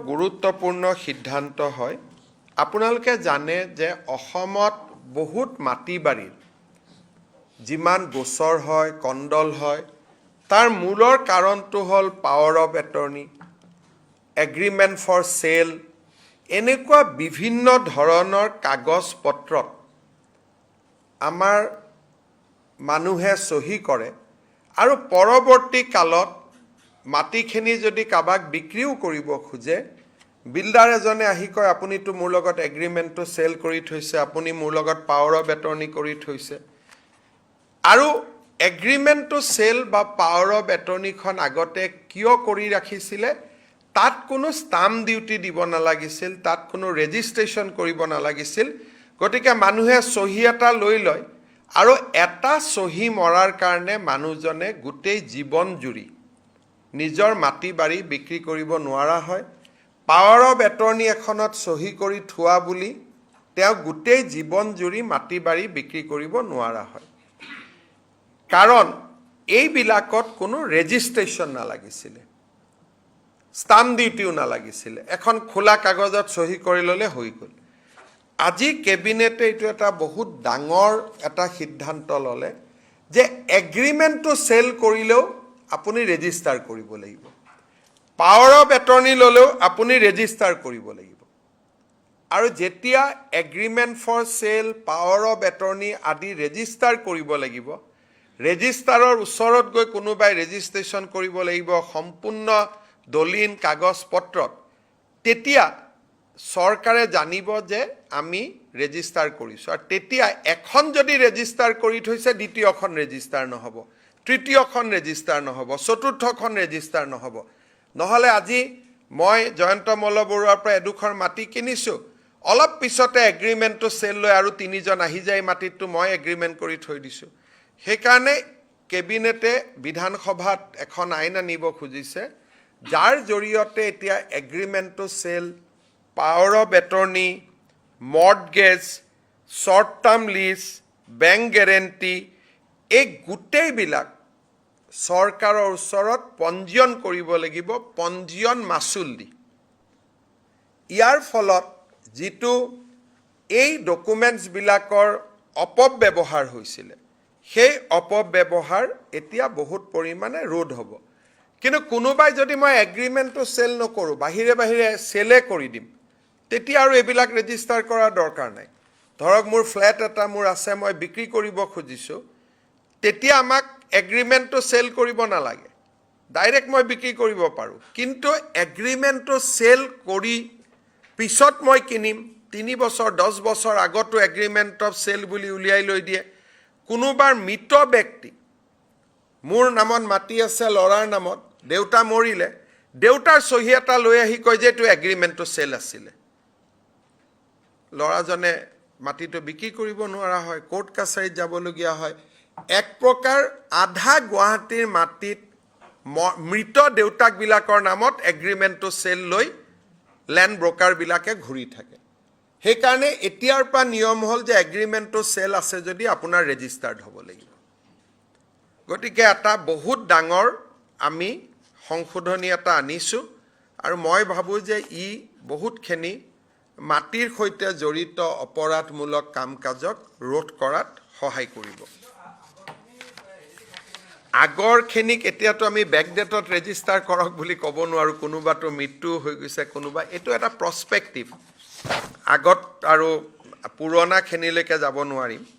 গুৰুত্বপূৰ্ণ সিদ্ধান্ত হয়। আপোনালোকে জানে যে অসমত বহুত মাটি বাৰী যিমান গোচৰ হয়, কণ্ডল হয়, তাৰ মূলৰ কাৰণটো হ'ল power of attorney, agreement for sale, এনেকুৱা বিভিন্ন ধৰণৰ কাগজ পত্ৰত আমাৰ মানুহে চহী কৰে আৰু পৰৱৰ্তী কালত মাটিখিনি যদি কাবাক বিক্ৰীও কৰিব খোজে, বিল্ডাৰ এজনে আহি কয় আপুনিতো মোৰ লগত এগ্ৰিমেণ্টটো চেল কৰি থৈছে, আপুনি মোৰ লগত পাৱাৰ অফ এটৰ্নি কৰি থৈছে। আৰু এগ্ৰিমেণ্টটো চেল বা পাৱাৰ অফ এটৰ্নিখন আগতে কিয় কৰি ৰাখিছিলে? তাত কোনো ষ্টাম্প ডিউটি দিব নালাগিছিল, তাত কোনো ৰেজিষ্ট্ৰেশ্যন কৰিব নালাগিছিল। গতিকে মানুহে চহী এটা লৈ লয় আৰু এটা চহী মৰাৰ কাৰণে মানুহজনে গোটেই জীৱন জুৰি নিজৰ মাটি বাৰী বিক্ৰী কৰিব নোৱাৰা হয়। পাৱাৰ অফ এটৰ্নি এখনত চহী কৰি থোৱা বুলি তেওঁ গোটেই জীৱন জুৰি মাটি বাৰী বিক্ৰী কৰিব নোৱাৰা হয়। কাৰণ এইবিলাকত কোনো ৰেজিষ্ট্ৰেশ্যন নালাগিছিলে, ষ্টাম্প ডিউটিও নালাগিছিলে, এখন খোলা কাগজত চহী কৰি ল'লে হৈ গ'ল। আজি কেবিনেটে এইটো এটা বহুত ডাঙৰ এটা সিদ্ধান্ত ল'লে যে এগ্ৰিমেণ্টটো চেল কৰিলেও আপুনি ৰেজিষ্টাৰ কৰিব লাগিব, পাৱাৰ অফ এটৰ্নি ল'লেও আপুনি ৰেজিষ্টাৰ কৰিব লাগিব। আৰু যেতিয়া agreement for sale, power of attorney আদি ৰেজিষ্টাৰ কৰিব লাগিব, ৰেজিষ্টাৰৰ ওচৰত গৈ কোনোবাই ৰেজিষ্ট্ৰেশ্যন কৰিব লাগিব সম্পূৰ্ণ দলিল কাগজ পত্ৰত, তেতিয়া চৰকাৰে জানিব যে আমি ৰেজিষ্টাৰ কৰিছোঁ। আৰু তেতিয়া এখন যদি ৰেজিষ্টাৰ কৰি থৈছে, দ্বিতীয়খন ৰেজিষ্টাৰ নহ'ব, তৃতীয়খন ৰেজিষ্টাৰ নহ'ব, চতুৰ্থখন ৰেজিষ্টাৰ নহ'ব। নহ'লে আজি মই জয়ন্ত মল্ল বৰুৱাৰ পৰা এডোখৰ মাটি কিনিছোঁ, অলপ পিছতে এগ্ৰিমেণ্টটো চেল লৈ আৰু তিনিজন আহি যায়, মাটিটো মই এগ্ৰিমেণ্ট কৰি থৈ দিছোঁ। সেইকাৰণে কেবিনেটে বিধানসভাত এখন আইন আনিব খুজিছে, যাৰ জৰিয়তে এতিয়া এগ্ৰিমেণ্টটো sale, power of attorney, mortgage, short term lease, bank guarantee, এই গোটেইবিলাক চৰকাৰৰ ওচৰত পঞ্জীয়ন কৰিব লাগিব, পঞ্জীয়ন মাচুল দি। ইয়াৰ ফলত যিটো এই ডকুমেণ্টছবিলাকৰ অপব্যৱহাৰ হৈছিলে, সেই অপব্যৱহাৰ এতিয়া বহুত পৰিমাণে ৰোধ হ'ব। কিন্তু কোনোবাই যদি মই এগ্ৰিমেণ্টটো চেল নকৰোঁ, বাহিৰে বাহিৰে চেলে কৰি দিম, তেতিয়া আৰু এইবিলাক ৰেজিষ্টাৰ কৰাৰ দৰকাৰ নাই। ধৰক মোৰ ফ্লেট এটা মোৰ আছে, মই বিক্ৰী কৰিব খুজিছোঁ, তেতিয়া আমাক এগ্ৰিমেণ্টটো চেল কৰিব নালাগে, ডাইৰেক্ট মই বিক্ৰী কৰিব পাৰোঁ। কিন্তু এগ্ৰিমেণ্টটো চেল কৰি পিছত মই কিনিম, 3 বছৰ 10 বছৰ আগতো এগ্ৰিমেণ্ট অফ চেল বুলি উলিয়াই লৈ দিয়ে। কোনোবাৰ মৃত ব্যক্তি, মোৰ নামত মাটি আছে, ল'ৰাৰ নামত, দেউতা মৰিলে, দেউতাৰ চহী এটা লৈ আহি কয় যে এইটো এগ্ৰিমেণ্টটো চেল আছিলে। ল'ৰাজনে মাটিটো বিক্ৰী কৰিব নোৱাৰা হয়, কোৰ্ট কাছাৰীত যাবলগীয়া হয়। এক প্ৰকাৰ আধা গুৱাহাটীৰ মাটিত মৃত দেউতাকবিলাকৰ নামত এগ্ৰিমেণ্টটো চেল লৈ লেণ্ড ব্ৰকাৰবিলাকে ঘূৰি থাকে। সেইকাৰণে এতিয়াৰ পৰা নিয়ম হ'ল যে এগ্ৰিমেণ্টটো চেল আছে যদি আপোনাৰ ৰেজিষ্টাৰ্ড হ'ব লাগিব। গতিকে এটা বহুত ডাঙৰ আমি সংশোধনী এটা আনিছোঁ আৰু মই ভাবোঁ যে ই বহুতখিনি মাটিৰ সৈতে জড়িত অপৰাধমূলক কাম কাজক ৰোধ কৰাত সহায় কৰিব। আগৰখিনিক এতিয়াতো আমি বেকডেটত ৰেজিষ্টাৰ কৰক বুলি ক'ব নোৱাৰোঁ, কোনোবাতো মৃত্যু হৈ গৈছে, কোনোবা, এইটো এটা প্ৰস্পেক্টিভ, আগত আৰু পুৰণাখিনিলৈকে যাব নোৱাৰিম।